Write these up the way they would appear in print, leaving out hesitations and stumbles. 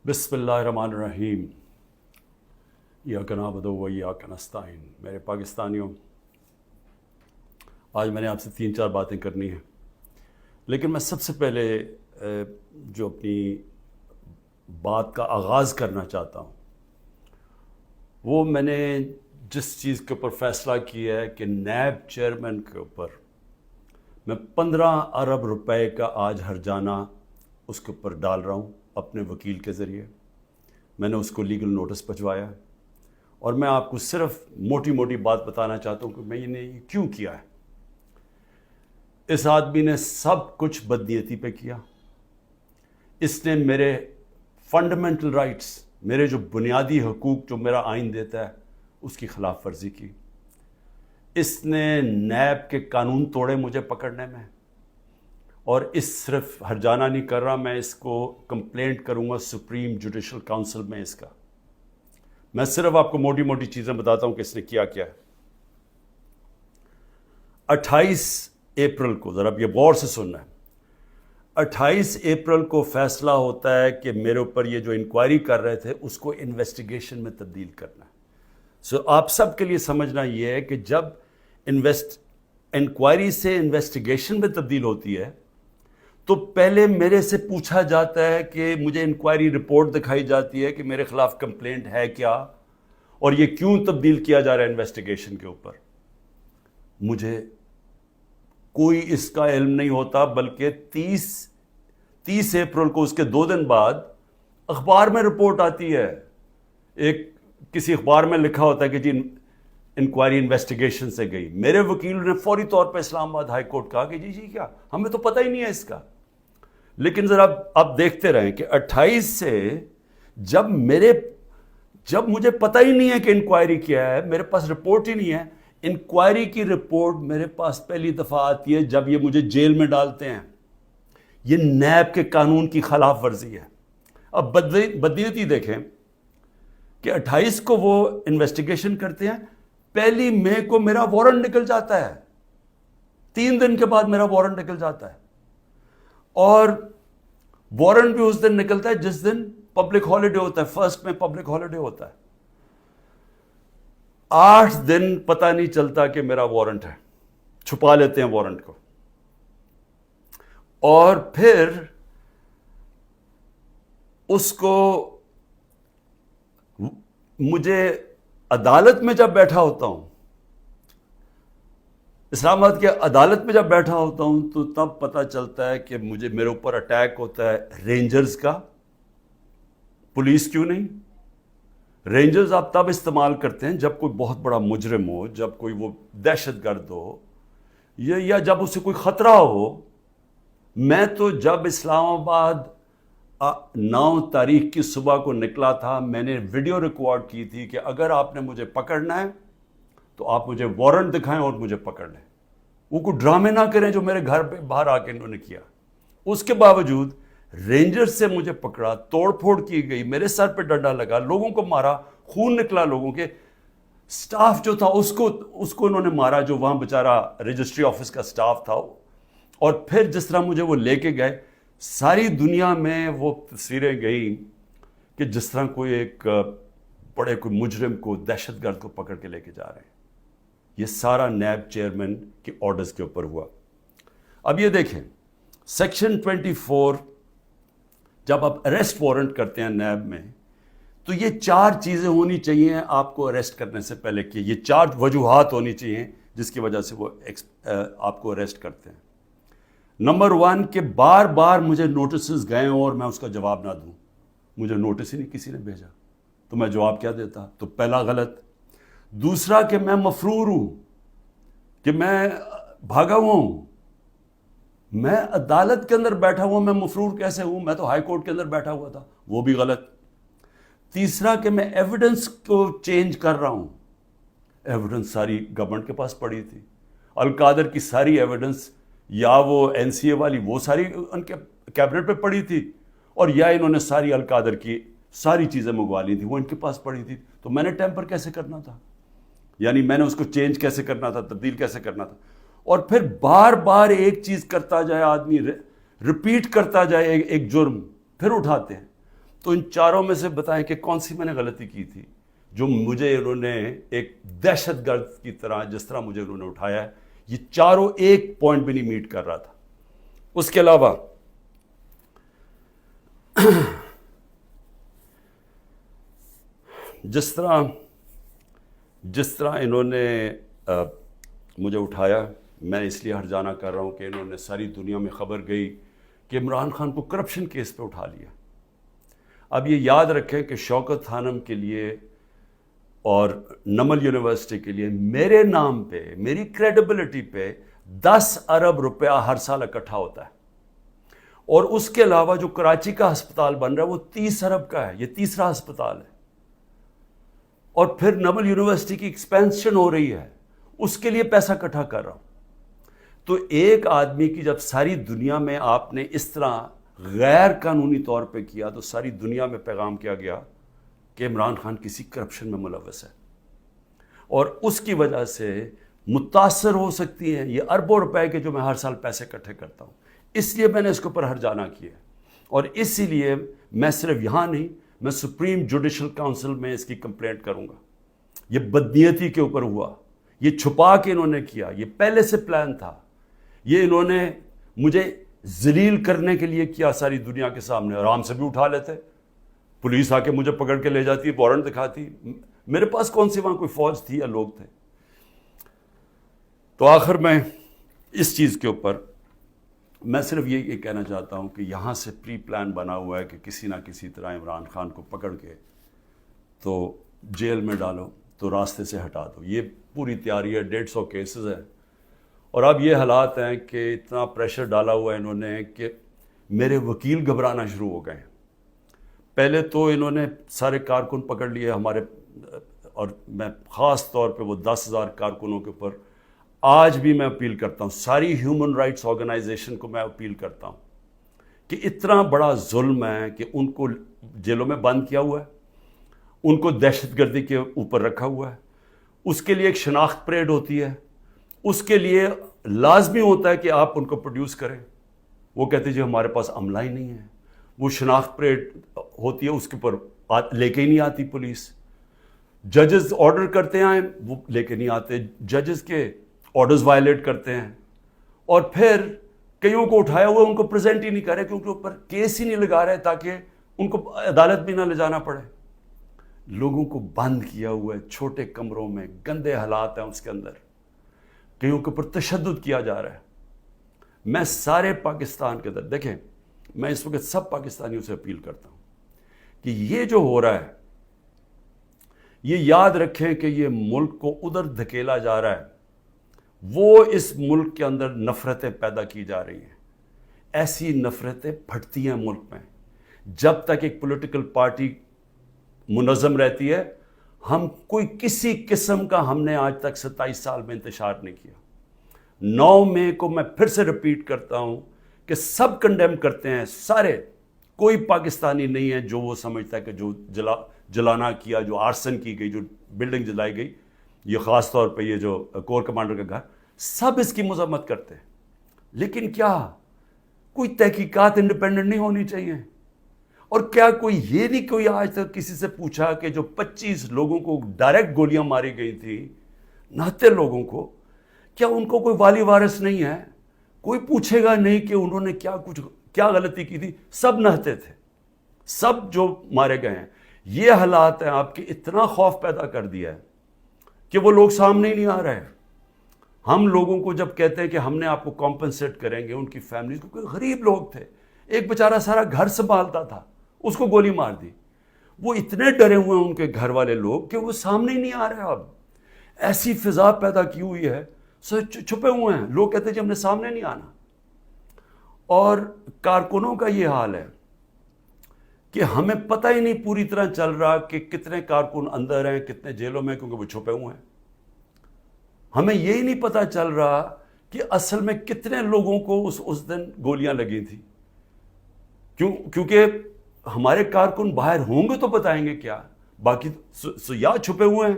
بسم اللہ الرحمن الرحیم ایاک نعبد و ایاک نستعین۔ میرے پاکستانیوں، آج میں نے آپ سے 3-4 باتیں کرنی ہیں، لیکن میں سب سے پہلے جو اپنی بات کا آغاز کرنا چاہتا ہوں وہ میں نے جس چیز کے اوپر فیصلہ کیا ہے کہ نیب چیئرمین کے اوپر میں 15 ارب روپے کا آج ہرجانہ اس کے اوپر ڈال رہا ہوں اپنے وکیل کے ذریعے۔ میں نے اس کو لیگل نوٹس بھجوایا ہے اور میں آپ کو صرف موٹی موٹی بات بتانا چاہتا ہوں کہ میں نے یہ کیوں کیا ہے۔ اس آدمی نے سب کچھ بدنیتی پہ کیا۔ اس نے میرے فنڈامنٹل رائٹس، میرے جو بنیادی حقوق جو میرا آئین دیتا ہے، اس کی خلاف ورزی کی۔ اس نے نیب کے قانون توڑے مجھے پکڑنے میں، اور اس صرف ہرجانہ نہیں کر رہا، میں اس کو کمپلینٹ کروں گا سپریم جوڈیشل کاؤنسل میں اس کا۔ میں صرف آپ کو موٹی موٹی چیزیں بتاتا ہوں کہ اس نے کیا کیا ہے۔ 28 اپریل کو، ذرا یہ غور سے سننا ہے، 28 اپریل کو فیصلہ ہوتا ہے کہ میرے اوپر یہ جو انکوائری کر رہے تھے اس کو انویسٹیگیشن میں تبدیل کرنا ہے۔ آپ سب کے لیے سمجھنا یہ ہے کہ جب انکوائری سے انویسٹیگیشن میں تبدیل ہوتی ہے تو پہلے میرے سے پوچھا جاتا ہے کہ مجھے انکوائری رپورٹ دکھائی جاتی ہے کہ میرے خلاف کمپلینٹ ہے کیا اور یہ کیوں تبدیل کیا جا رہا ہے انویسٹیگیشن کے اوپر۔ مجھے کوئی اس کا علم نہیں ہوتا، بلکہ 30 اپریل کو اس کے 2 دن بعد اخبار میں رپورٹ آتی ہے، کسی اخبار میں لکھا ہوتا ہے کہ جی انکوائری انویسٹیگیشن سے گئی۔ میرے وکیل نے فوری طور پہ اسلام آباد ہائی کورٹ کہا کہ جی کیا، ہمیں تو پتہ ہی نہیں ہے اس کا۔ لیکن ذرا آپ دیکھتے رہیں کہ 28 سے جب مجھے پتہ ہی نہیں ہے کہ انکوائری کیا ہے، میرے پاس رپورٹ ہی نہیں ہے، انکوائری کی رپورٹ میرے پاس پہلی دفعہ آتی ہے جب یہ مجھے جیل میں ڈالتے ہیں۔ یہ نیب کے قانون کی خلاف ورزی ہے۔ اب بدنیتی دیکھیں کہ 28 کو وہ انویسٹیگیشن کرتے ہیں، 1 مئی کو میرا وارنٹ نکل جاتا ہے، 3 دن کے بعد میرا وارنٹ نکل جاتا ہے، اور وارنٹ بھی اس دن نکلتا ہے جس دن پبلک ہالیڈے ہوتا ہے، 1 میں پبلک ہالیڈے ہوتا ہے۔ 8 دن پتہ نہیں چلتا کہ میرا وارنٹ ہے، چھپا لیتے ہیں وارنٹ کو، اور پھر اس کو مجھے عدالت میں جب بیٹھا ہوتا ہوں، اسلام آباد کی عدالت میں جب بیٹھا ہوتا ہوں، تو تب پتہ چلتا ہے کہ میرے اوپر اٹیک ہوتا ہے رینجرز کا۔ پولیس کیوں نہیں؟ رینجرز آپ تب استعمال کرتے ہیں جب کوئی بہت بڑا مجرم ہو، جب کوئی وہ دہشت گرد ہو، یا جب اسے کوئی خطرہ ہو۔ میں تو جب اسلام آباد 9 تاریخ کی صبح کو نکلا تھا، میں نے ویڈیو ریکارڈ کی تھی کہ اگر آپ نے مجھے پکڑنا ہے تو آپ مجھے وارنٹ دکھائیں اور مجھے پکڑ لیں۔ وہ کوئی ڈرامے نہ کریں جو میرے گھر پہ باہر آ کے انہوں نے کیا۔ اس کے باوجود رینجر سے مجھے پکڑا، توڑ پھوڑ کی گئی، میرے سر پہ ڈنڈا لگا، لوگوں کو مارا، خون نکلا لوگوں کے۔ سٹاف جو تھا اس کو انہوں نے مارا، جو وہاں بیچارہ رجسٹری آفس کا سٹاف تھا۔ اور پھر جس طرح مجھے وہ لے کے گئے، ساری دنیا میں وہ تصویریں گئیں کہ جس طرح کوئی کوئی مجرم کو، دہشت گرد کو پکڑ کے لے کے جا رہے ہیں۔ یہ سارا نیب چیئرمین کے آرڈرز کے اوپر ہوا۔ اب یہ دیکھیں، سیکشن 24 جب آپ اریسٹ وارنٹ کرتے ہیں نیب میں، تو یہ 4 چیزیں ہونی چاہیے آپ کو اریسٹ کرنے سے پہلے، کہ یہ 4 وجوہات ہونی چاہیے جس کی وجہ سے وہ آپ کو اریسٹ کرتے ہیں۔ نمبر 1 کہ بار بار مجھے نوٹسز گئے ہوں اور میں اس کا جواب نہ دوں۔ مجھے نوٹس ہی نہیں کسی نے بھیجا تو میں جواب کیا دیتا؟ تو پہلا غلط۔ دوسرا کہ میں مفرور ہوں، کہ میں بھاگا ہوا ہوں۔ میں عدالت کے اندر بیٹھا ہوا، میں مفرور کیسے ہوں؟ میں تو ہائی کورٹ کے اندر بیٹھا ہوا تھا، وہ بھی غلط۔ تیسرا کہ میں ایویڈنس کو چینج کر رہا ہوں۔ ایویڈنس ساری گورنمنٹ کے پاس پڑی تھی، القادر کی ساری ایویڈنس، یا وہ این سی اے والی، وہ ساری ان کے کیبنٹ پہ پڑی تھی، اور یا انہوں نے ساری القادر کی ساری چیزیں منگوا لی تھی، وہ ان کے پاس پڑی تھی۔ تو میں نے ٹیمپر کیسے کرنا تھا؟ یعنی میں نے اس کو چینج کیسے کرنا تھا، تبدیل کیسے کرنا تھا؟ اور پھر بار بار ایک چیز کرتا جائے آدمی، ریپیٹ کرتا جائے ایک جرم، پھر اٹھاتے ہیں۔ تو ان چاروں میں سے بتائیں کہ کون سی میں نے غلطی کی تھی جو مجھے انہوں نے ایک دہشت گرد کی طرح جس طرح مجھے انہوں نے اٹھایا ہے. یہ چاروں ایک پوائنٹ بھی نہیں میٹ کر رہا تھا. اس کے علاوہ جس طرح انہوں نے مجھے اٹھایا، میں اس لیے ہرجانہ کر رہا ہوں کہ انہوں نے ساری دنیا میں خبر گئی کہ عمران خان کو کرپشن کیس پہ اٹھا لیا. اب یہ یاد رکھیں کہ شوکت خانم کے لیے اور نمل یونیورسٹی کے لیے میرے نام پہ، میری کریڈیبلٹی پہ 10 ارب روپیہ ہر سال اکٹھا ہوتا ہے. اور اس کے علاوہ جو کراچی کا ہسپتال بن رہا ہے وہ 30 ارب کا ہے. یہ تیسرا ہسپتال ہے. اور پھر نمل یونیورسٹی کی ایکسپینشن ہو رہی ہے، اس کے لیے پیسہ اکٹھا کر رہا ہوں. تو ایک آدمی کی جب ساری دنیا میں آپ نے اس طرح غیر قانونی طور پہ کیا تو ساری دنیا میں پیغام کیا گیا کہ عمران خان کسی کرپشن میں ملوث ہے، اور اس کی وجہ سے متاثر ہو سکتی ہیں یہ اربوں روپے کے جو میں ہر سال پیسے اکٹھے کرتا ہوں. اس لیے میں نے اس کے اوپر ہرجانہ کیا ہے، اور اسی لیے میں صرف یہاں نہیں، میں سپریم جوڈیشل کاؤنسل میں اس کی کمپلینٹ کروں گا. یہ بدنیتی کے اوپر ہوا، یہ چھپا کے انہوں نے کیا، یہ پہلے سے پلان تھا. یہ انہوں نے مجھے ذلیل کرنے کے لیے کیا ساری دنیا کے سامنے. آرام سے بھی اٹھا لیتے، پولیس آ کے مجھے پکڑ کے لے جاتی، وارنٹ دکھاتی. میرے پاس کون سی وہاں کوئی فوج تھی یا لوگ تھے؟ تو آخر میں اس چیز کے اوپر میں صرف یہ کہنا چاہتا ہوں کہ یہاں سے پری پلان بنا ہوا ہے کہ کسی نہ کسی طرح عمران خان کو پکڑ کے تو جیل میں ڈالو، تو راستے سے ہٹا دو. یہ پوری تیاری ہے. 150 کیسز ہیں، اور اب یہ حالات ہیں کہ اتنا پریشر ڈالا ہوا ہے انہوں نے کہ میرے وکیل گھبرانا شروع ہو گئے ہیں. پہلے تو انہوں نے سارے کارکن پکڑ لیے ہمارے، اور میں خاص طور پہ وہ 10,000 کارکنوں کے اوپر آج بھی میں اپیل کرتا ہوں، ساری ہیومن رائٹس آرگنائزیشن کو میں اپیل کرتا ہوں کہ اتنا بڑا ظلم ہے کہ ان کو جیلوں میں بند کیا ہوا ہے، ان کو دہشت گردی کے اوپر رکھا ہوا ہے. اس کے لیے ایک شناخت پریڈ ہوتی ہے، اس کے لیے لازمی ہوتا ہے کہ آپ ان کو پروڈیوس کریں. وہ کہتے جی ہمارے پاس عملہ ہی نہیں ہے. وہ شناخت پریڈ ہوتی ہے، اس کے اوپر لے کے ہی نہیں آتی پولیس. ججز آرڈر کرتے ہیں وہ لے کے نہیں آتے، ججز کے آرڈرز وائلیٹ کرتے ہیں. اور پھر کئیوں کو اٹھایا ہوا ان کو پریزنٹ ہی نہیں کر رہے کیونکہ اوپر کیس ہی نہیں لگا رہے تاکہ ان کو عدالت بھی نہ لے جانا پڑے. لوگوں کو بند کیا ہوا ہے چھوٹے کمروں میں، گندے حالات ہیں اس کے اندر، کئیوں کے اوپر تشدد کیا جا رہا ہے. میں سارے پاکستان کے اندر دیکھیں، میں اس وقت سب پاکستانیوں سے اپیل کرتا ہوں کہ یہ جو ہو رہا ہے یہ یاد رکھیں کہ یہ ملک کو ادھر دھکیلا جا رہا ہے. وہ اس ملک کے اندر نفرتیں پیدا کی جا رہی ہیں. ایسی نفرتیں پھٹتی ہیں ملک میں جب تک ایک پولیٹیکل پارٹی منظم رہتی ہے. ہم کوئی کسی قسم کا ہم نے آج تک 27 سال میں انتشار نہیں کیا. 9 مئی کو میں پھر سے ریپیٹ کرتا ہوں کہ سب کنڈیم کرتے ہیں سارے. کوئی پاکستانی نہیں ہے جو وہ سمجھتا ہے کہ جو جلانا کیا، جو آرسن کی گئی، جو بلڈنگ جلائی گئی، یہ خاص طور پہ یہ جو کور کمانڈر کا گھر، سب اس کی مذمت کرتے ہیں. لیکن کیا کوئی تحقیقات انڈیپینڈنٹ نہیں ہونی چاہیے؟ اور کیا کوئی یہ نہیں کوئی آج تک کسی سے پوچھا کہ جو 25 لوگوں کو ڈائریکٹ گولیاں ماری گئی تھی، نہتے لوگوں کو، کیا ان کو کوئی والی وارث نہیں ہے؟ کوئی پوچھے گا نہیں کہ انہوں نے کیا غلطی کی تھی؟ سب نہتے تھے، سب جو مارے گئے ہیں. یہ حالات ہیں آپ کے اتنا خوف پیدا کر دیا ہے کہ وہ لوگ سامنے ہی نہیں آ رہے. ہم لوگوں کو جب کہتے ہیں کہ ہم نے آپ کو کمپنسیٹ کریں گے، ان کی فیملیز کو، کوئی غریب لوگ تھے، ایک بیچارہ سارا گھر سنبھالتا تھا، اس کو گولی مار دی. وہ اتنے ڈرے ہوئے ہیں ان کے گھر والے لوگ کہ وہ سامنے ہی نہیں آ رہے. اب ایسی فضا پیدا کی ہوئی ہے، چھپے ہوئے ہیں لوگ، کہتے ہیں جی ہم نے سامنے نہیں آنا. اور کارکنوں کا یہ حال ہے کہ ہمیں پتہ ہی نہیں پوری طرح چل رہا کہ کتنے کارکن اندر ہیں، کتنے جیلوں میں، کیونکہ وہ چھپے ہوئے ہیں. ہمیں یہی نہیں پتہ چل رہا کہ اصل میں کتنے لوگوں کو اس دن گولیاں لگی تھی. کیونکہ ہمارے کارکن باہر ہوں گے تو بتائیں گے کیا. باقی یا چھپے ہوئے ہیں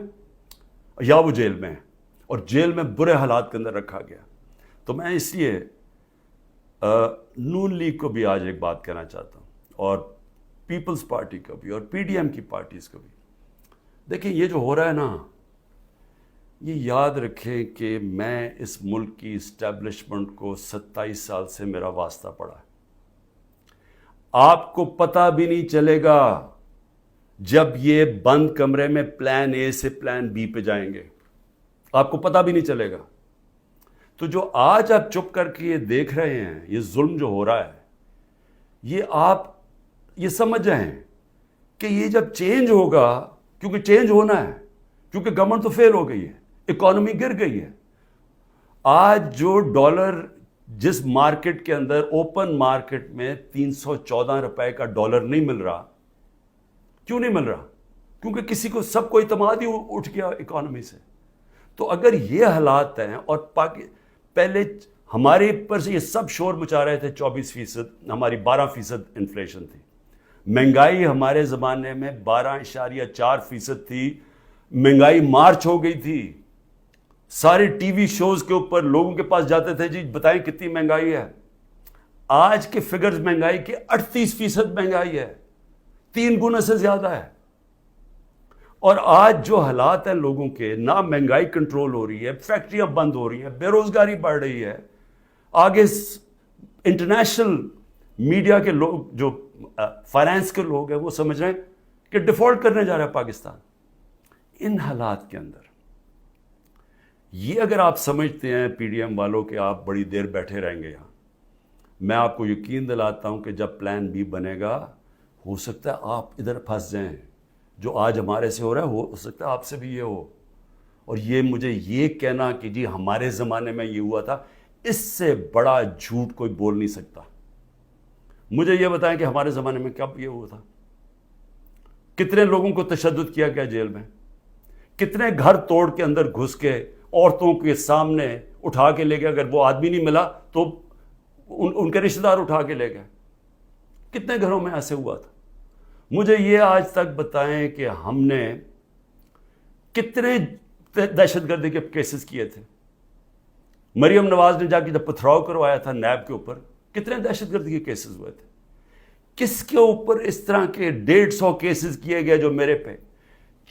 یا وہ جیل میں ہیں، اور جیل میں برے حالات کے اندر رکھا گیا. تو میں اس لیے نون لیگ کو بھی آج ایک بات کہنا چاہتا ہوں، اور پیپلز پارٹی کا بھی اور پی ڈی ایم کی پارٹیز کا بھی. دیکھیں یہ جو ہو رہا ہے نا، یہ یاد رکھیں کہ میں اس ملک کی اسٹیبلشمنٹ کو 27 سال سے میرا واسطہ پڑا ہے. آپ کو پتہ بھی نہیں چلے گا جب یہ بند کمرے میں پلان اے سے پلان بی پہ جائیں گے، آپ کو پتہ بھی نہیں چلے گا. تو جو آج آپ چپ کر کے یہ دیکھ رہے ہیں، یہ ظلم جو ہو رہا ہے، یہ آپ یہ سمجھ جائیں کہ یہ جب چینج ہوگا، کیونکہ چینج ہونا ہے، کیونکہ گورنمنٹ تو فیل ہو گئی ہے، اکانومی گر گئی ہے. آج جو ڈالر جس مارکیٹ کے اندر اوپن مارکیٹ میں 314 روپے کا ڈالر نہیں مل رہا، کیوں نہیں مل رہا؟ کیونکہ کسی کو سب کو اعتماد ہی اٹھ گیا اکانومی سے. تو اگر یہ حالات ہیں اور پہلے ہمارے پر سے یہ سب شور مچا رہے تھے 24%، ہماری 12% انفلیشن تھی. مہنگائی ہمارے زمانے میں 12.4% تھی. مہنگائی مارچ ہو گئی تھی. سارے ٹی وی شوز کے اوپر لوگوں کے پاس جاتے تھے، جی بتائیں کتنی مہنگائی ہے. آج کے فگرز مہنگائی کے 38% مہنگائی ہے، 3 گنا سے زیادہ ہے. اور آج جو حالات ہیں لوگوں کے، نہ مہنگائی کنٹرول ہو رہی ہے، فیکٹریاں بند ہو رہی ہیں، بے روزگاری بڑھ رہی ہے. آگے انٹرنیشنل میڈیا کے لوگ، جو فائنانس کے لوگ ہیں، وہ سمجھ رہے ہیں کہ ڈیفالٹ کرنے جا رہا ہے پاکستان. ان حالات کے اندر یہ اگر آپ سمجھتے ہیں پی ڈی ایم والوں کہ آپ بڑی دیر بیٹھے رہیں گے یہاں، میں آپ کو یقین دلاتا ہوں کہ جب پلان بی بنے گا، ہو سکتا ہے آپ ادھر پھنس جائیں. جو آج ہمارے سے ہو رہا ہے ہو سکتا ہے آپ سے بھی یہ ہو. اور یہ مجھے یہ کہنا کہ جی ہمارے زمانے میں یہ ہوا تھا، اس سے بڑا جھوٹ کوئی بول نہیں سکتا. مجھے یہ بتائیں کہ ہمارے زمانے میں کب یہ ہوا تھا؟ کتنے لوگوں کو تشدد کیا گیا جیل میں؟ کتنے گھر توڑ کے اندر گھس کے عورتوں کے سامنے اٹھا کے لے گئے؟ اگر وہ آدمی نہیں ملا تو ان کے رشتہ دار اٹھا کے لے گئے. کتنے گھروں میں ایسے ہوا تھا؟ مجھے یہ آج تک بتائیں کہ ہم نے کتنے دہشت گردی کے کیسز کیے تھے. مریم نواز نے جا کے جب پتھراؤ کروایا تھا نیب کے اوپر، کتنے دہشت گردی کے کیسز ہوئے تھے. کس کے اوپر اس طرح کے 150 کیسز کیے گئے جو میرے پہ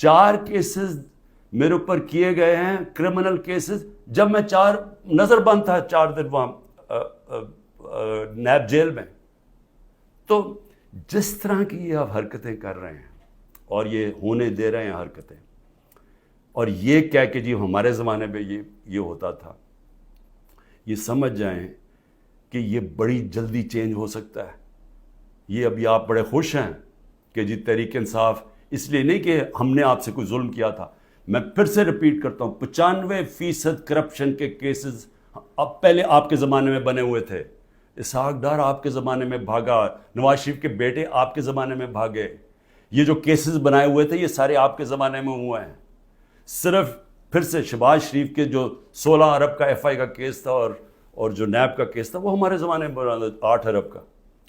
4 کیسز میرے اوپر کیے گئے ہیں، کرمنل کیسز، جب میں نظر بند تھا 4 دن وہاں نیب جیل میں. تو جس طرح کی یہ آپ حرکتیں کر رہے ہیں اور یہ ہونے دے رہے ہیں حرکتیں، اور یہ کہہ کہ جی ہمارے زمانے میں یہ ہوتا تھا، یہ سمجھ جائیں کہ یہ بڑی جلدی چینج ہو سکتا ہے. یہ ابھی آپ بڑے خوش ہیں کہ جی تحریک انصاف، اس لیے نہیں کہ ہم نے آپ سے کوئی ظلم کیا تھا. میں پھر سے ریپیٹ کرتا ہوں، 95% کرپشن کے کیسز اب پہلے آپ کے زمانے میں بنے ہوئے تھے. اسحاق ڈار آپ کے زمانے میں بھاگا، نواز شریف کے بیٹے آپ کے زمانے میں بھاگے. یہ جو کیسز بنائے ہوئے تھے یہ سارے آپ کے زمانے میں ہوئے ہیں. صرف پھر سے شہباز شریف کے جو 16 ارب کا ایف آئی کا کیس تھا اور جو نیب کا کیس تھا، وہ ہمارے زمانے میں بنا 8 ارب کا.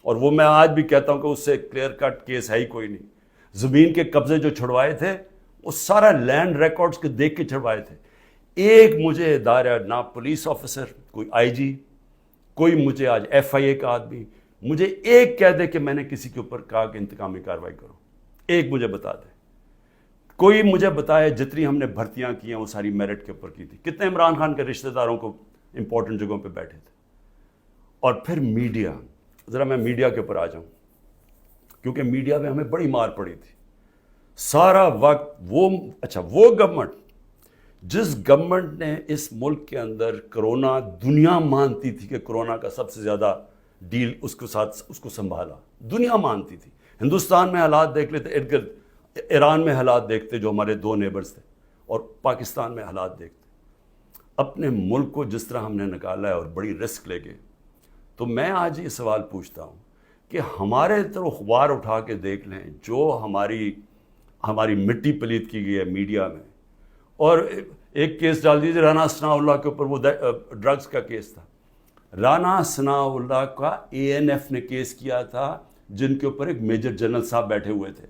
اور وہ میں آج بھی کہتا ہوں کہ اس سے کلیئر کٹ کیس ہے ہی کوئی نہیں. زمین کے قبضے جو چھڑوائے تھے وہ سارا لینڈ ریکارڈز کے دیکھ کے چھڑوائے تھے. ایک مجھے ادارہ، نہ پولیس آفیسر، کوئی آئی جی، کوئی مجھے آج ایف آئی اے کا آدمی مجھے ایک کہہ دے کہ میں نے کسی کے اوپر کہا کہ انتقامی کارروائی کرو، ایک مجھے بتا دے. کوئی مجھے بتائے جتنی ہم نے بھرتیاں کی ہیں وہ ساری میرٹ کے اوپر کی تھی. کتنے عمران خان کے رشتہ داروں کو امپورٹنٹ جگہوں پہ بیٹھے تھے. اور پھر میڈیا، ذرا میں میڈیا کے اوپر آ جاؤں، کیونکہ میڈیا میں ہمیں بڑی مار پڑی تھی سارا وقت. وہ گورنمنٹ، جس گورنمنٹ نے اس ملک کے اندر کرونا، دنیا مانتی تھی کہ کرونا کا سب سے زیادہ ڈیل اس کو سنبھالا، دنیا مانتی تھی. ہندوستان میں حالات دیکھ لیتے، ارد گرد ایران میں حالات دیکھتے جو ہمارے 2 نیبرز تھے، اور پاکستان میں حالات دیکھتے. اپنے ملک کو جس طرح ہم نے نکالا ہے اور بڑی رسک لے گئے. تو میں آج یہ سوال پوچھتا ہوں کہ ہمارے طرف اخبار اٹھا کے دیکھ لیں، جو ہماری مٹی پلیت کی گئی ہے میڈیا میں. اور ایک کیس ڈال دیجیے رانا ثناء اللہ کے اوپر، وہ ڈرگز کا کیس تھا. رانا ثناء اللہ کا اے این ایف نے کیس کیا تھا، جن کے اوپر ایک میجر جنرل صاحب بیٹھے ہوئے تھے.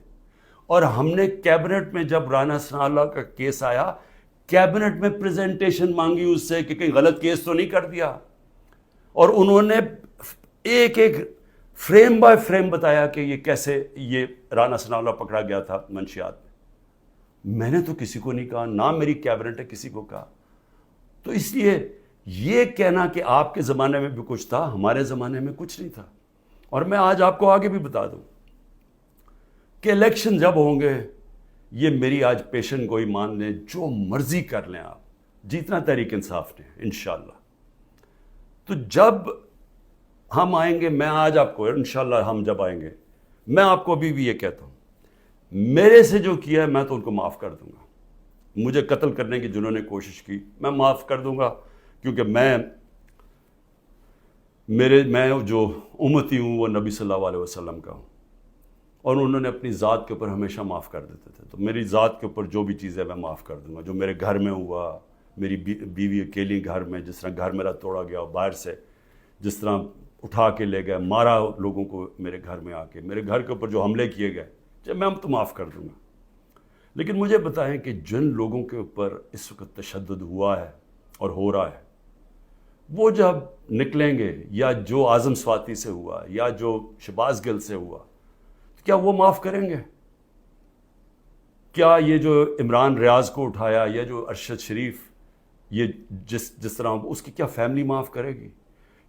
اور ہم نے کیبنٹ میں جب رانا ثناء اللہ کا کیس آیا، کیبنٹ میں پریزنٹیشن مانگی اس سے کہ کہیں غلط کیس تو نہیں کر دیا. اور انہوں نے ایک فریم بائی فریم بتایا کہ یہ کیسے یہ رانا ثناءاللہ پکڑا گیا تھا منشیات میں نے تو کسی کو نہیں کہا، نہ میری کیبنٹ نے کسی کو کہا. تو اس لیے یہ کہنا کہ آپ کے زمانے میں بھی کچھ تھا، ہمارے زمانے میں کچھ نہیں تھا. اور میں آج آپ کو آگے بھی بتا دوں کہ الیکشن جب ہوں گے، یہ میری آج پیشن گوئی مان لیں، جو مرضی کر لیں آپ، جتنا تحریک انصاف نے انشاءاللہ. تو جب ہم آئیں گے، میں آج آپ کو انشاءاللہ ہم جب آئیں گے، میں آپ کو ابھی بھی یہ کہتا ہوں، میرے سے جو کیا ہے میں تو ان کو معاف کر دوں گا. مجھے قتل کرنے کی جنہوں نے کوشش کی میں معاف کر دوں گا، کیونکہ میں جو امتی ہوں وہ نبی صلی اللہ علیہ وسلم کا ہوں، اور انہوں نے اپنی ذات کے اوپر ہمیشہ معاف کر دیتے تھے. تو میری ذات کے اوپر جو بھی چیزیں میں معاف کر دوں گا. جو میرے گھر میں ہوا، میری بیوی اکیلی گھر میں، جس طرح گھر میرا توڑا گیا باہر سے، جس طرح اٹھا کے لے گئے، مارا لوگوں کو میرے گھر میں آ کے، میرے گھر کے اوپر جو حملے کیے گئے، جب میں تو معاف کر دوں گا. لیکن مجھے بتائیں کہ جن لوگوں کے اوپر اس وقت تشدد ہوا ہے اور ہو رہا ہے، وہ جب نکلیں گے، یا جو اعظم سواتی سے ہوا، یا جو شہباز گل سے ہوا، کیا وہ معاف کریں گے؟ کیا یہ جو عمران ریاض کو اٹھایا، یا جو ارشد شریف، یہ جس طرح اس کی کیا فیملی معاف کرے گی؟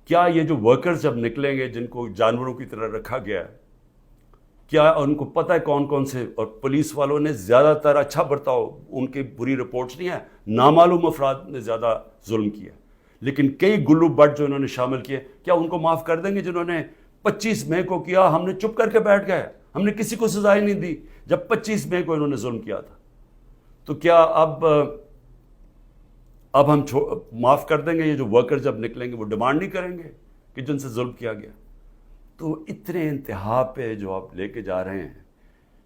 کیا یہ جو ورکرز جب نکلیں گے جن کو جانوروں کی طرح رکھا گیا ہے، کیا ان کو پتہ ہے کون کون سے؟ اور پولیس والوں نے زیادہ تر اچھا برتاؤ، ان کی بری رپورٹس نہیں ہیں، نامعلوم افراد نے زیادہ ظلم کیا، لیکن کئی گلو بٹ جو انہوں نے شامل کیے، کیا ان کو معاف کر دیں گے؟ جنہوں نے 25 مئی کو کیا، ہم نے چپ کر کے بیٹھ گئے، ہم نے کسی کو سزا ہی نہیں دی جب 25 مئی کو انہوں نے ظلم کیا تھا. تو کیا اب ہم معاف کر دیں گے؟ یہ جو ورکر جب نکلیں گے وہ ڈیمانڈ نہیں کریں گے کہ جن سے ظلم کیا گیا؟ تو اتنے انتہا پہ جو آپ لے کے جا رہے ہیں،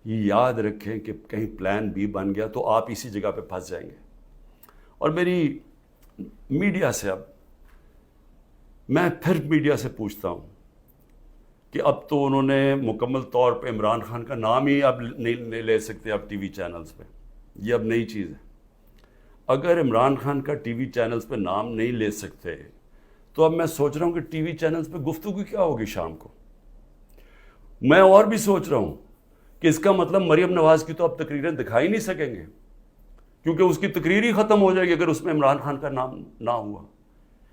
یہ یاد رکھیں کہ کہیں پلان بی بن گیا تو آپ اسی جگہ پہ پھنس جائیں گے. اور میری میڈیا سے، اب میں پھر میڈیا سے پوچھتا ہوں کہ اب تو انہوں نے مکمل طور پہ عمران خان کا نام ہی اب نہیں لے سکتے اب ٹی وی چینلز پہ، یہ اب نئی چیز ہے. اگر عمران خان کا ٹی وی چینلز پہ نام نہیں لے سکتے تو اب میں سوچ رہا ہوں کہ ٹی وی چینلز پہ گفتگو کیا ہوگی شام کو. میں اور بھی سوچ رہا ہوں کہ اس کا مطلب مریم نواز کی تو اب تقریریں دکھائی نہیں سکیں گے، کیونکہ اس کی تقریر ہی ختم ہو جائے گی اگر اس میں عمران خان کا نام نہ ہوا.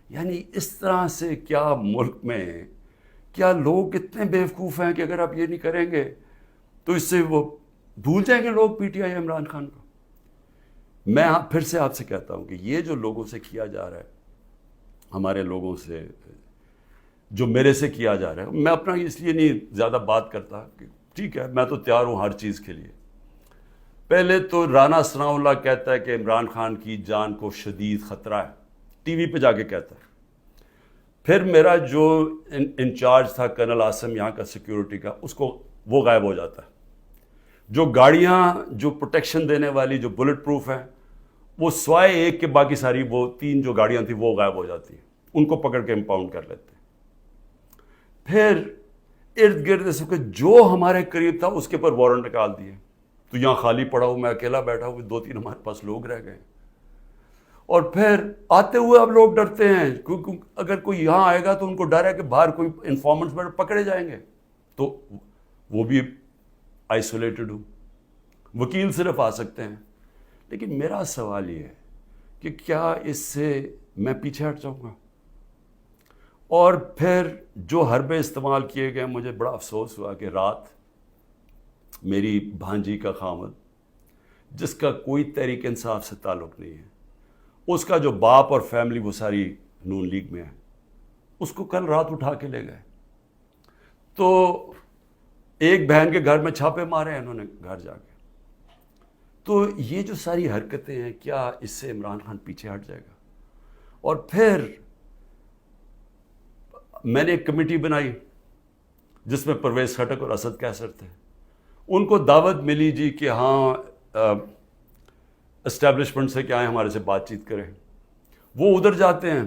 یعنی اس طرح سے کیا ملک میں کیا لوگ اتنے بیوقوف ہیں کہ اگر آپ یہ نہیں کریں گے تو اس سے وہ بھول جائیں گے لوگ P T I Imran Khan کو. میں پھر سے آپ سے کہتا ہوں کہ یہ جو لوگوں سے کیا جا رہا ہے، ہمارے لوگوں سے جو میرے سے کیا جا رہا ہے، میں اپنا اس لیے نہیں زیادہ بات کرتا کہ ٹھیک ہے میں تو تیار ہوں ہر چیز کے لیے. پہلے تو رانا ثناءاللہ کہتا ہے کہ عمران خان کی جان کو شدید خطرہ ہے، ٹی وی پہ جا کے کہتا ہے. پھر میرا جو انچارج تھا کرنل عاصم یہاں کا سیکیورٹی کا، اس کو وہ غائب ہو جاتا ہے. جو گاڑیاں جو پروٹیکشن دینے والی جو بلٹ پروف ہیں، وہ سوائے ایک کے باقی ساری وہ 3 جو گاڑیاں تھیں وہ غائب ہو جاتی ہیں، ان کو پکڑ کے امپاؤنڈ کر لیتے ہیں. پھر ارد گرد اس وقت جو ہمارے قریب تھا اس کے پر وارنٹ نکال دیے. تو یہاں خالی پڑا ہوں، میں اکیلا بیٹھا ہوں، 2-3 ہمارے پاس لوگ رہ گئے. اور پھر آتے ہوئے اب لوگ ڈرتے ہیں کیونکہ اگر کوئی یہاں آئے گا تو ان کو ڈر ہے کہ باہر کوئی انفارمنٹس پکڑے جائیں گے، تو وہ بھی آئسولیٹڈ ہوں، وکیل صرف آ سکتے ہیں. لیکن میرا سوال یہ ہے کہ کیا اس سے میں پیچھے ہٹ جاؤں گا؟ اور پھر جو حربے استعمال کیے گئے، مجھے بڑا افسوس ہوا کہ رات میری بھانجی کا خامد، جس کا کوئی تحریک انصاف سے تعلق نہیں ہے، اس کا جو باپ اور فیملی وہ ساری نون لیگ میں ہے، اس کو کل رات اٹھا کے لے گئے. تو ایک بہن کے گھر میں چھاپے مارے ہیں انہوں نے گھر جا کے. تو یہ جو ساری حرکتیں ہیں، کیا اس سے عمران خان پیچھے ہٹ جائے گا؟ اور پھر میں نے ایک کمیٹی بنائی جس میں پرویز خٹک اور اسد کیسر تھے. ان کو دعوت ملی جی کہ ہاں اسٹیبلشمنٹ سے کہ آئیں ہمارے سے بات چیت کریں. وہ ادھر جاتے ہیں،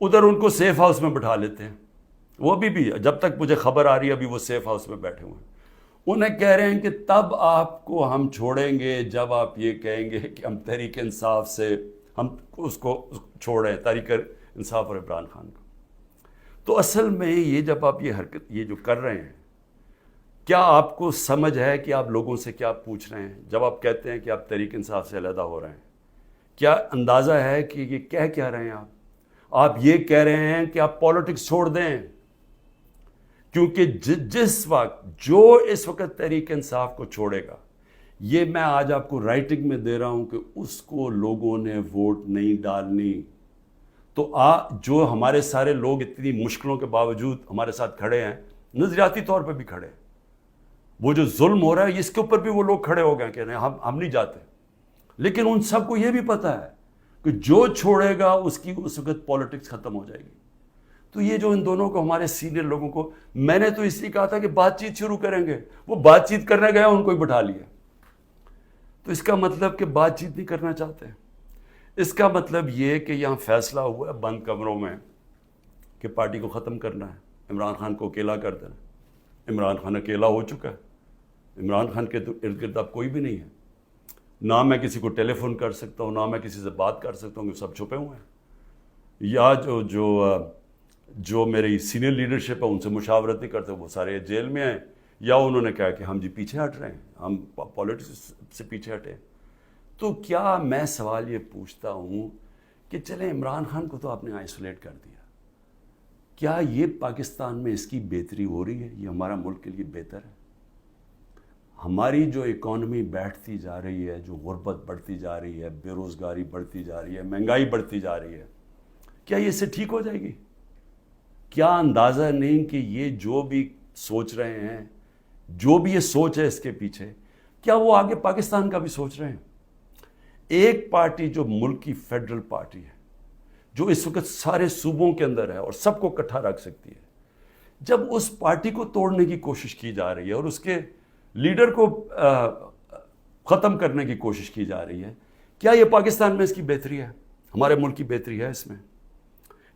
ادھر ان کو سیف ہاؤس میں بٹھا لیتے ہیں. وہ بھی جب تک مجھے خبر آ رہی ہے ابھی وہ سیف ہاؤس میں بیٹھے ہوئے ہیں. انہیں کہہ رہے ہیں کہ تب آپ کو ہم چھوڑیں گے جب آپ یہ کہیں گے کہ ہم تحریک انصاف سے ہم اس کو چھوڑیں، تحریک انصاف اور عمران خان کو. تو اصل میں یہ جب آپ یہ حرکت یہ جو کر رہے ہیں، کیا آپ کو سمجھ ہے کہ آپ لوگوں سے کیا پوچھ رہے ہیں جب آپ کہتے ہیں کہ آپ تحریک انصاف سے علیحدہ ہو رہے ہیں؟ کیا اندازہ ہے کہ یہ کہہ کیا رہے ہیں آپ یہ کہہ رہے ہیں کہ آپ پالیٹکس چھوڑ دیں، کیونکہ جس وقت جو اس وقت تحریک انصاف کو چھوڑے گا، یہ میں آج آپ کو رائٹنگ میں دے رہا ہوں کہ اس کو لوگوں نے ووٹ نہیں ڈالنی. تو جو ہمارے سارے لوگ اتنی مشکلوں کے باوجود ہمارے ساتھ کھڑے ہیں، نظریاتی طور پہ بھی کھڑے ہیں، وہ جو ظلم ہو رہا ہے اس کے اوپر بھی وہ لوگ کھڑے ہو گئے کہ ہم نہیں جاتے. لیکن ان سب کو یہ بھی پتا ہے کہ جو چھوڑے گا اس کی اس وقت پالیٹکس ختم ہو جائے گی. تو یہ جو ان دونوں کو، ہمارے سینئر لوگوں کو، میں نے تو اس لیے کہا تھا کہ بات چیت شروع کریں گے، وہ بات چیت کرنے گیا ان کو ہی بٹھا لیا. تو اس کا مطلب کہ بات چیت نہیں کرنا چاہتے. اس کا مطلب یہ کہ یہاں فیصلہ ہوا ہے بند کمروں میں کہ پارٹی کو ختم کرنا ہے، عمران خان کو اکیلا کر دینا. عمران خان اکیلا ہو چکا ہے. عمران خان کے تو ارد گرد اب کوئی بھی نہیں ہے. نہ میں کسی کو ٹیلی فون کر سکتا ہوں، نہ میں کسی سے بات کر سکتا ہوں، کہ سب چھپے ہوئے ہیں. یا جو میری سینئر لیڈرشپ ہے ان سے مشاورت نہیں کرتے، وہ سارے جیل میں ہیں، یا انہوں نے کہا کہ ہم جی پیچھے ہٹ رہے ہیں، ہم پالیٹکس سے پیچھے ہٹے. تو کیا میں سوال یہ پوچھتا ہوں کہ چلیں عمران خان کو تو آپ نے آئسولیٹ کر دیا، کیا یہ پاکستان میں اس کی بہتری ہو رہی ہے؟ یہ ہمارا ملک کے لیے بہتر ہے؟ ہماری جو اکانومی بیٹھتی جا رہی ہے، جو غربت بڑھتی جا رہی ہے، بے روزگاری بڑھتی جا رہی ہے، مہنگائی بڑھتی جا رہی ہے، کیا یہ اس سے ٹھیک ہو جائے گی؟ کیا اندازہ نہیں کہ یہ جو بھی سوچ رہے ہیں، جو بھی یہ سوچ ہے اس کے پیچھے، کیا وہ آگے پاکستان کا بھی سوچ رہے ہیں؟ ایک پارٹی جو ملک کی فیڈرل پارٹی ہے، جو اس وقت سارے صوبوں کے اندر ہے اور سب کو اکٹھا رکھ سکتی ہے، جب اس پارٹی کو توڑنے کی کوشش کی جا رہی ہے اور اس کے لیڈر کو ختم کرنے کی کوشش کی جا رہی ہے، کیا یہ پاکستان میں اس کی بہتری ہے؟ ہمارے ملک کی بہتری ہے اس میں؟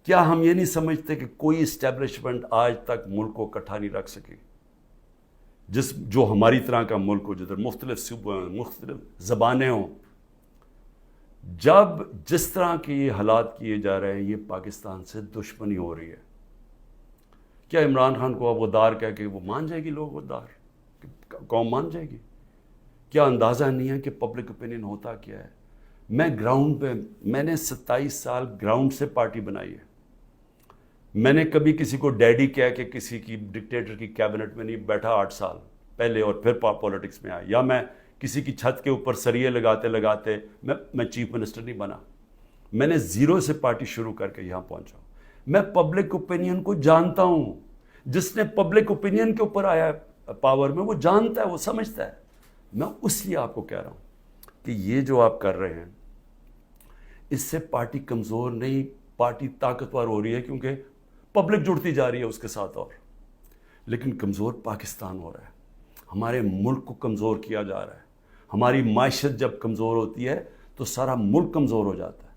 کیا ہم یہ نہیں سمجھتے کہ کوئی اسٹیبلشمنٹ آج تک ملک کو اکٹھا نہیں رکھ سکی؟ جو ہماری طرح کا ملک ہو، جدھر مختلف صوبے ہوں، مختلف زبانیں ہوں، جب جس طرح کے یہ حالات کیے جا رہے ہیں، یہ پاکستان سے دشمنی ہو رہی ہے. کیا عمران خان کو اب غدار کہہ کے وہ مان جائے گی؟ لوگ غدار قوم مان جائے گی؟ کیا اندازہ نہیں ہے کہ پبلک اوپینین ہوتا کیا ہے؟ میں گراؤنڈ پہ، میں نے 27 سال گراؤنڈ سے پارٹی بنائی ہے. میں نے کبھی کسی کو ڈیڈی کہہ کے کسی کی ڈکٹیٹر کی کیبنٹ میں نہیں بیٹھا 8 سال پہلے اور پھر پالیٹکس میں آیا، یا میں کسی کی چھت کے اوپر سریے لگاتے لگاتے میں چیف منسٹر نہیں بنا. میں نے زیرو سے پارٹی شروع کر کے یہاں پہنچا ہوں. میں پبلک اوپینین کو جانتا ہوں. جس نے پبلک اوپینین کے اوپر آیا پاور میں، وہ جانتا ہے، وہ سمجھتا ہے. میں اس لیے آپ کو کہہ رہا ہوں کہ یہ جو آپ کر رہے ہیں، اس سے پارٹی کمزور نہیں، پارٹی طاقتور ہو رہی ہے، کیونکہ پبلک جڑتی جا رہی ہے اس کے ساتھ. اور لیکن کمزور پاکستان ہو رہا ہے، ہمارے ملک کو کمزور کیا جا رہا ہے. ہماری معیشت جب کمزور ہوتی ہے تو سارا ملک کمزور ہو جاتا ہے.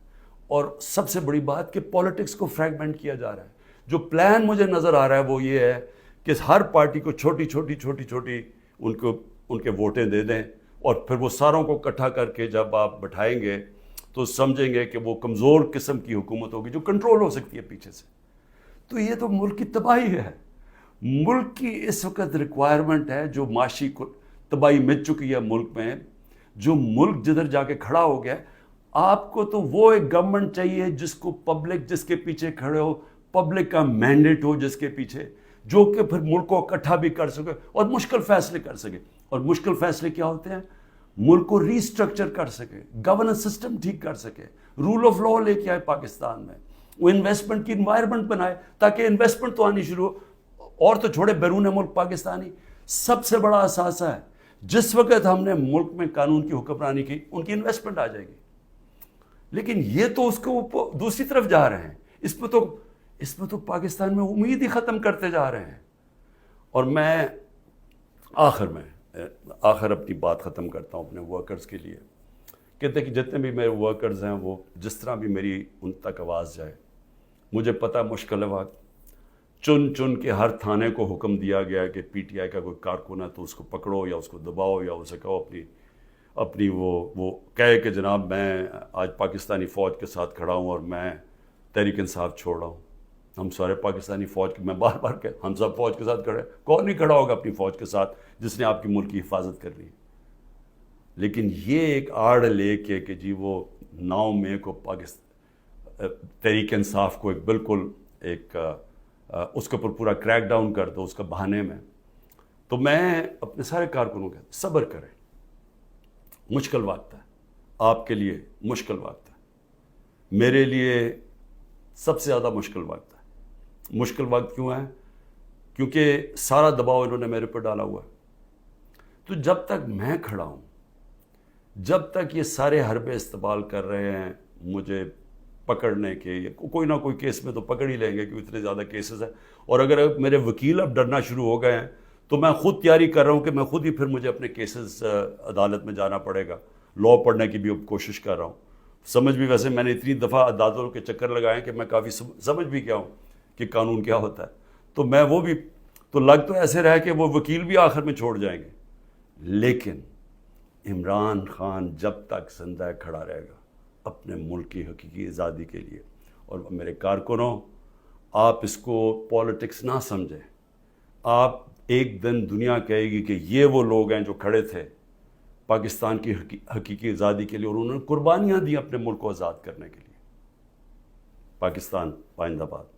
اور سب سے بڑی بات کہ پالیٹکس کو فریگمنٹ کیا جا رہا ہے. جو پلان مجھے نظر آ رہا ہے وہ یہ ہے کہ ہر پارٹی کو چھوٹی چھوٹی ان کے ووٹیں دے دیں، اور پھر وہ ساروں کو اکٹھا کر کے جب آپ بٹھائیں گے تو سمجھیں گے کہ وہ کمزور قسم کی حکومت ہوگی جو کنٹرول ہو سکتی ہے پیچھے سے. تو یہ تو ملک کی تباہی ہے. ملک کی اس وقت ریکوائرمنٹ ہے، جو معاشی تباہی مچ چکی ہے ملک میں، جو ملک جدھر جا کے کھڑا ہو گیا. آپ کو تو وہ ایک گورنمنٹ چاہیے جس کو پبلک، جس کے پیچھے کھڑے ہو، پبلک کا مینڈیٹ ہو جس کے پیچھے، جو کہ پھر ملک کو اکٹھا بھی کر سکے اور مشکل فیصلے کر سکے. اور مشکل فیصلے کیا ہوتے ہیں؟ ملک کو ری اسٹرکچر کر سکے، گورننس سسٹم ٹھیک کر سکے، رول آف لا لے کے آئے پاکستان میں، وہ انویسٹمنٹ کی انوائرمنٹ بنائے تاکہ انویسٹمنٹ تو آنی شروع ہو. اور تو چھوڑے بیرون ملک پاکستانی سب سے بڑا اثاثہ ہے. جس وقت ہم نے ملک میں قانون کی حکمرانی کی، ان کی انویسٹمنٹ آ جائے گی. لیکن یہ تو اس کو دوسری طرف جا رہے ہیں. اس میں تو پاکستان میں امید ہی ختم کرتے جا رہے ہیں. اور میں آخر اپنی بات ختم کرتا ہوں اپنے ورکرز کے لیے. کہتے ہیں کہ جتنے بھی میرے ورکرز ہیں، وہ جس طرح بھی میری ان تک آواز جائے. مجھے پتہ مشکل ہے وقت، چن کے ہر تھانے کو حکم دیا گیا کہ پی ٹی آئی کا کوئی کارکن ہے تو اس کو پکڑو یا اس کو دباؤ یا اسے کہو اپنی وہ کہے کہ جناب میں آج پاکستانی فوج کے ساتھ کھڑا ہوں اور میں تحریک انصاف چھوڑ رہا ہوں. ہم سارے پاکستانی فوج کے، میں بار بار کہ ہم سب فوج کے ساتھ کھڑے ہیں، کون نہیں کھڑا ہوگا اپنی فوج کے ساتھ جس نے آپ کی ملک کی حفاظت کرنی ہے؟ لیکن یہ ایک آڑ لے کے کہ جی وہ 9 مئی کو پاکستان تحریک انصاف کو ایک بالکل ایک اس کے اوپر پورا کریک ڈاؤن کر دو اس کا بہانے میں، تو میں اپنے سارے کارکنوں کے صبر کریں، مشکل وقت ہے، آپ کے لیے مشکل وقت ہے، میرے لیے سب سے زیادہ مشکل وقت ہے۔ مشکل وقت کیوں ہے؟ کیونکہ سارا دباؤ انہوں نے میرے پر ڈالا ہوا ہے۔ تو جب تک میں کھڑا ہوں، جب تک یہ سارے حربے استعمال کر رہے ہیں مجھے پکڑنے کے، کوئی نہ کوئی کیس میں تو پکڑ ہی لیں گے کیونکہ اتنے زیادہ کیسز ہیں، اور اگر میرے وکیل اب ڈرنا شروع ہو گئے ہیں تو میں خود تیاری کر رہا ہوں کہ میں خود ہی پھر مجھے اپنے کیسز عدالت میں جانا پڑے گا، لاء پڑھنے کی بھی اب کوشش کر رہا ہوں۔ سمجھ بھی ویسے میں نے اتنی دفعہ عدالتوں کے چکر لگائے ہیں کہ میں کافی سمجھ بھی گیا ہوں کہ قانون کیا ہوتا ہے، تو میں وہ بھی تو لگ تو ایسے رہا کہ وہ وکیل بھی آخر میں چھوڑ جائیں گے، لیکن عمران خان جب تک زندہ کھڑا رہے گا اپنے ملک کی حقیقی آزادی کے لیے۔ اور میرے کارکنوں، آپ اس کو پالیٹکس نہ سمجھیں، آپ ایک دن دنیا کہے گی کہ یہ وہ لوگ ہیں جو کھڑے تھے پاکستان کی حقیقی آزادی کے لیے اور انہوں نے قربانیاں دی اپنے ملک کو آزاد کرنے کے لیے۔ پاکستان پائندہ باد۔